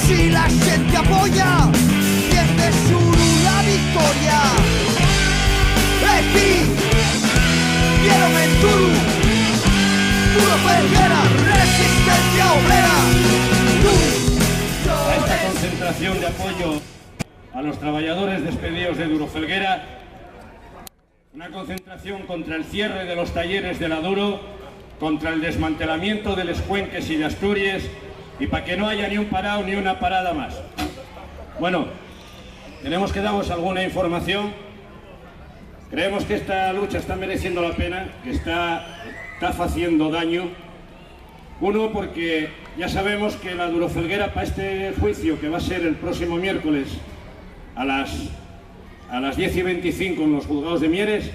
Si la gente apoya, pierde solo la victoria. Aquí, quiero Menturu, puro Felguera, resistencia obrera. A esta concentración de apoyo a los trabajadores despedidos de Duro Felguera, una concentración contra el cierre de los talleres de la Duro, contra el desmantelamiento de los Cuenques y de Asturias, y para que no haya ni un parado ni una parada más. Bueno, tenemos que daros alguna información. Creemos que esta lucha está mereciendo la pena, que está haciendo daño. Uno, porque ya sabemos que la Duro Felguera, para este juicio que va a ser el próximo miércoles a las 10:25 en los juzgados de Mieres,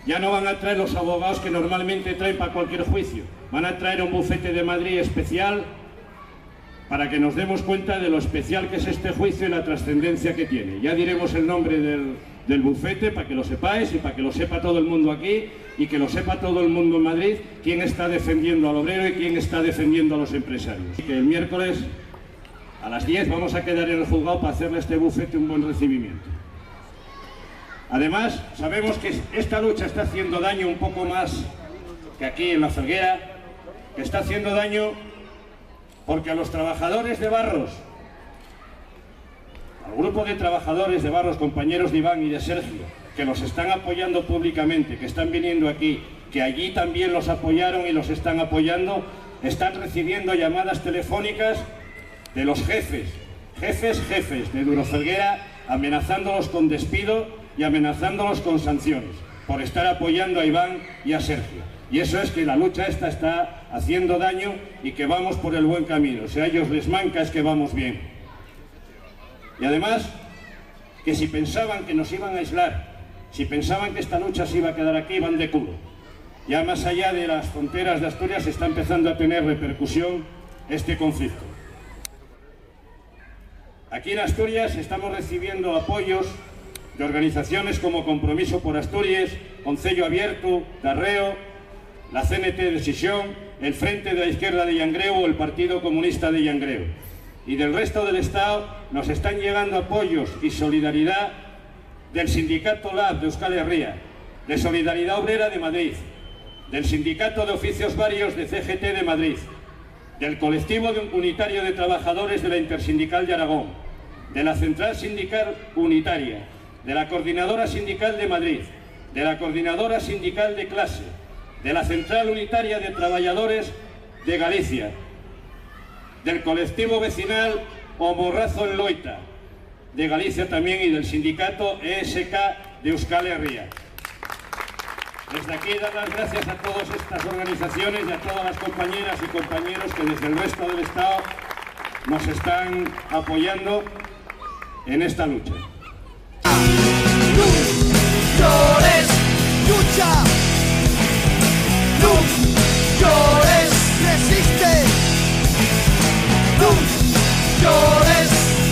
ya no van a traer los abogados que normalmente traen para cualquier juicio. Van a traer un bufete de Madrid especial para que nos demos cuenta de lo especial que es este juicio y la trascendencia que tiene. Ya diremos el nombre del bufete para que lo sepáis y para que lo sepa todo el mundo aquí y que lo sepa todo el mundo en Madrid quién está defendiendo al obrero y quién está defendiendo a los empresarios. Y que el miércoles a las 10 vamos a quedar en el juzgado para hacerle a este bufete un buen recibimiento. Además, sabemos que esta lucha está haciendo daño un poco más que aquí en la Felguera, que está haciendo daño porque a los trabajadores de Barros, al grupo de trabajadores de Barros, compañeros de Iván y de Sergio, que los están apoyando públicamente, que están viniendo aquí, que allí también los apoyaron y los están apoyando, están recibiendo llamadas telefónicas de los jefes de Duro Felguera, amenazándolos con despido y amenazándolos con sanciones por estar apoyando a Iván y a Sergio. Y eso es que la lucha esta está haciendo daño y que vamos por el buen camino. Si a ellos les manca es que vamos bien. Y además, que si pensaban que nos iban a aislar, si pensaban que esta lucha se iba a quedar aquí, van de culo. Ya más allá de las fronteras de Asturias está empezando a tener repercusión este conflicto. Aquí en Asturias estamos recibiendo apoyos de organizaciones como Compromiso por Asturias, Concello Abierto, Darreo, la CNT de Sisión, el Frente de la Izquierda de Llangreu o el Partido Comunista de Llangreu. Y del resto del Estado nos están llegando apoyos y solidaridad del Sindicato LAB de Euskal Herria, de Solidaridad Obrera de Madrid, del Sindicato de Oficios Varios de CGT de Madrid, del Colectivo Unitario de Trabajadores de la Intersindical de Aragón, de la Central Sindical Unitaria, de la Coordinadora Sindical de Madrid, de la Coordinadora Sindical de Clase, de la Central Unitaria de Trabajadores de Galicia, del colectivo vecinal O Morrazo en Loita, de Galicia también, y del sindicato ESK de Euskal Herria. Desde aquí dar las gracias a todas estas organizaciones y a todas las compañeras y compañeros que desde el resto del Estado nos están apoyando en esta lucha. Lucha.